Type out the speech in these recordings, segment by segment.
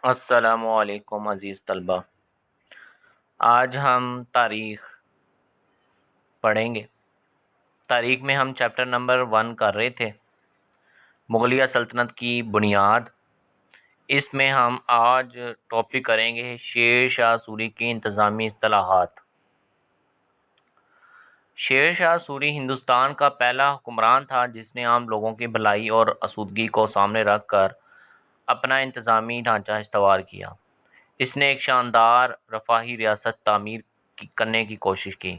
السلام علیکم عزیز طلبہ، آج ہم تاریخ پڑھیں گے۔ تاریخ میں ہم چیپٹر نمبر 1 کر رہے تھے، مغلیہ سلطنت کی بنیاد۔ اس میں ہم آج ٹاپک کریں گے شیر شاہ سوری کی انتظامی اصطلاحات۔ شیر شاہ سوری ہندوستان کا پہلا حکمران تھا جس نے عام لوگوں کی بھلائی اور آسودگی کو سامنے رکھ کر اپنا انتظامی ڈھانچہ استوار کیا۔ اس نے ایک شاندار رفاہی ریاست تعمیر کرنے کی کوشش کی۔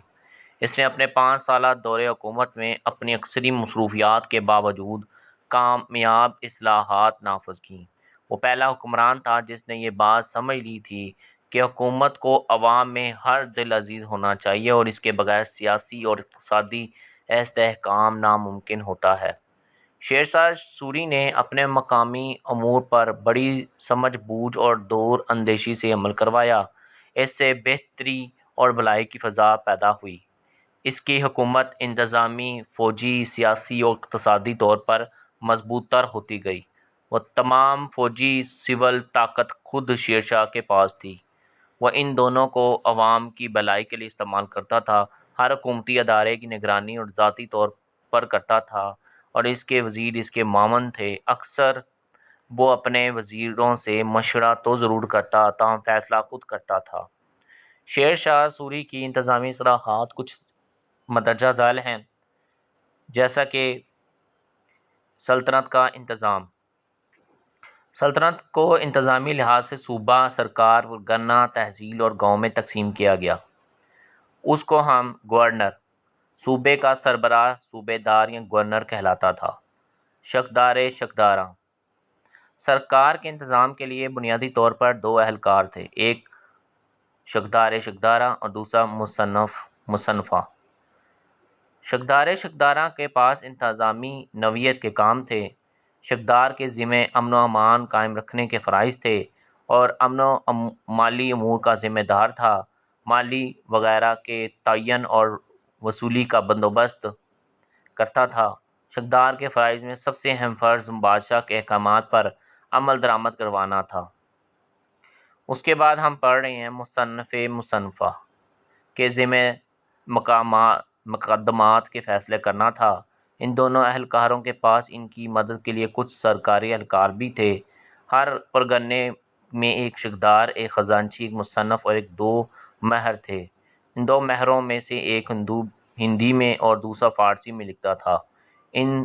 اس نے اپنے 5 سالہ دور حکومت میں اپنی اکثری مصروفیات کے باوجود کامیاب اصلاحات نافذ کیں۔ وہ پہلا حکمران تھا جس نے یہ بات سمجھ لی تھی کہ حکومت کو عوام میں ہر دل عزیز ہونا چاہیے اور اس کے بغیر سیاسی اور اقتصادی استحکام ناممکن ہوتا ہے۔ شیر شاہ سوری نے اپنے مقامی امور پر بڑی سمجھ بوجھ اور دور اندیشی سے عمل کروایا۔ اس سے بہتری اور بھلائی کی فضا پیدا ہوئی۔ اس کی حکومت انتظامی، فوجی، سیاسی اور اقتصادی طور پر مضبوط تر ہوتی گئی۔ وہ تمام فوجی سول طاقت خود شیر شاہ کے پاس تھی۔ وہ ان دونوں کو عوام کی بھلائی کے لیے استعمال کرتا تھا، ہر حکومتی ادارے کی نگرانی اور ذاتی طور پر کرتا تھا، اور اس کے وزیر اس کے معاون تھے۔ اکثر وہ اپنے وزیروں سے مشورہ تو ضرور کرتا تاہم فیصلہ خود کرتا تھا۔ شیر شاہ سوری کی انتظامی اصلاحات کچھ مندرجہ ذیل ہیں، جیسا کہ سلطنت کا انتظام۔ سلطنت کو انتظامی لحاظ سے صوبہ، سرکار، گنا، تحصیل اور گاؤں میں تقسیم کیا گیا۔ اس کو ہم گورنر، صوبے کا سربراہ صوبے دار یا گورنر کہلاتا تھا۔ شکدار شکداراں۔ سرکار کے انتظام کے لیے بنیادی طور پر 2 اہلکار تھے، ایک شکدار شکداراں اور دوسرا مصنفہ۔ شکدار شکداراں کے پاس انتظامی نوعیت کے کام تھے۔ شکدار کے ذمہ امن و امان قائم رکھنے کے فرائض تھے اور امن و مالی امور کا ذمہ دار تھا۔ مالی وغیرہ کے تعین اور وصولی کا بندوبست کرتا تھا۔ شکدار کے فرائض میں سب سے اہم فرض بادشاہ کے احکامات پر عمل درآمد کروانا تھا۔ اس کے بعد ہم پڑھ رہے ہیں مصنفہ کے ذمہ مقدمات کے فیصلے کرنا تھا۔ ان دونوں اہلکاروں کے پاس ان کی مدد کے لیے کچھ سرکاری اہلکار بھی تھے۔ ہر پرگنے میں ایک شکدار، ایک خزانچی، ایک مصنف اور 2 مہر تھے۔ ان 2 مہروں میں سے ایک ہندی میں اور دوسرا فارسی میں لکھتا تھا۔ ان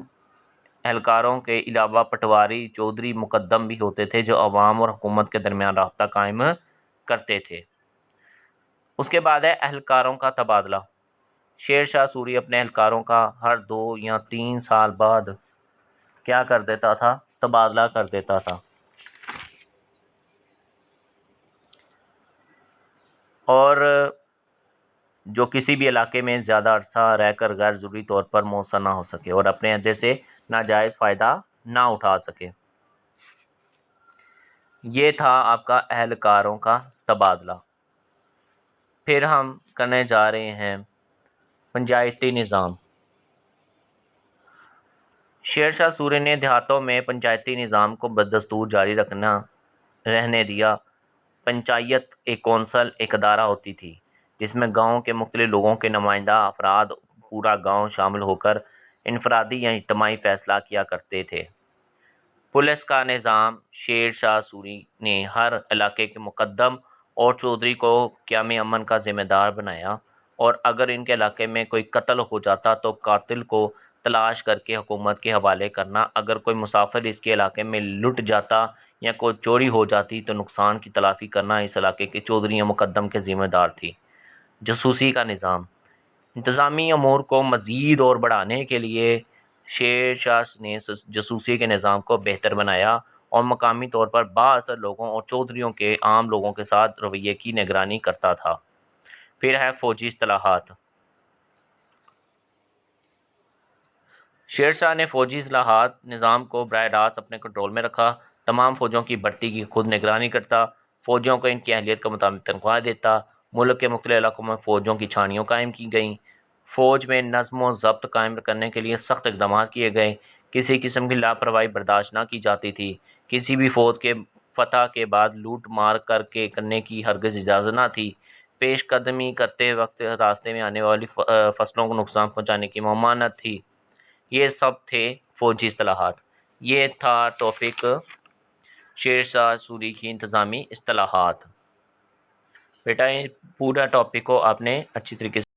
اہلکاروں کے علاوہ پٹواری، چودھری، مقدم بھی ہوتے تھے جو عوام اور حکومت کے درمیان رابطہ قائم کرتے تھے۔ اس کے بعد ہے اہلکاروں کا تبادلہ۔ شیر شاہ سوری اپنے اہلکاروں کا ہر 2 یا 3 سال بعد کیا کر دیتا تھا؟ تبادلہ کر دیتا تھا۔ اور جو کسی بھی علاقے میں زیادہ عرصہ رہ کر غیر ضروری طور پر مؤثر نہ ہو سکے اور اپنے عہدے سے ناجائز فائدہ نہ اٹھا سکے۔ یہ تھا آپ کا اہلکاروں کا تبادلہ۔ پھر ہم کرنے جا رہے ہیں پنچایتی نظام۔ شیر شاہ سوری نے دیہاتوں میں پنچایتی نظام کو بدستور جاری رہنے دیا۔ پنچایت ایک کونسل، ایک ادارہ ہوتی تھی جس میں گاؤں کے مختلف لوگوں کے نمائندہ افراد پورا گاؤں شامل ہو کر انفرادی یا اجتماعی فیصلہ کیا کرتے تھے۔ پولیس کا نظام۔ شیر شاہ سوری نے ہر علاقے کے مقدم اور چودھری کو قیام امن کا ذمہ دار بنایا، اور اگر ان کے علاقے میں کوئی قتل ہو جاتا تو قاتل کو تلاش کر کے حکومت کے حوالے کرنا، اگر کوئی مسافر اس کے علاقے میں لٹ جاتا یا کوئی چوری ہو جاتی تو نقصان کی تلافی کرنا اس علاقے کے چودھری یا مقدم کے ذمہ دار تھی۔ جاسوسی کا نظام۔ انتظامی امور کو مزید اور بڑھانے کے لیے شیر شاہ نے جاسوسی کے نظام کو بہتر بنایا اور مقامی طور پر بااثر لوگوں اور چودھریوں کے عام لوگوں کے ساتھ رویے کی نگرانی کرتا تھا۔ پھر ہے فوجی اصطلاحات۔ شیر شاہ نے فوجی اصلاحات نظام کو براہ راست اپنے کنٹرول میں رکھا۔ تمام فوجوں کی بھرتی کی خود نگرانی کرتا، فوجیوں کو ان کی اہلیت کے مطابق تنخواہ دیتا۔ ملک کے مختلف علاقوں میں فوجوں کی چھانیاں قائم کی گئیں۔ فوج میں نظم و ضبط قائم کرنے کے لیے سخت اقدامات کیے گئے۔ کسی قسم کی لاپرواہی برداشت نہ کی جاتی تھی۔ کسی بھی فتح کے بعد لوٹ مار کرنے کی ہرگز اجازت نہ تھی۔ پیش قدمی کرتے وقت راستے میں آنے والی فصلوں کو نقصان پہنچانے کی ممانعت تھی۔ یہ سب تھے فوجی اصطلاحات۔ یہ تھا ٹاپک شیر شاہ سوری کی انتظامی اصطلاحات۔ بیٹا پورا ٹاپک کو آپ نے اچھی طریقے سے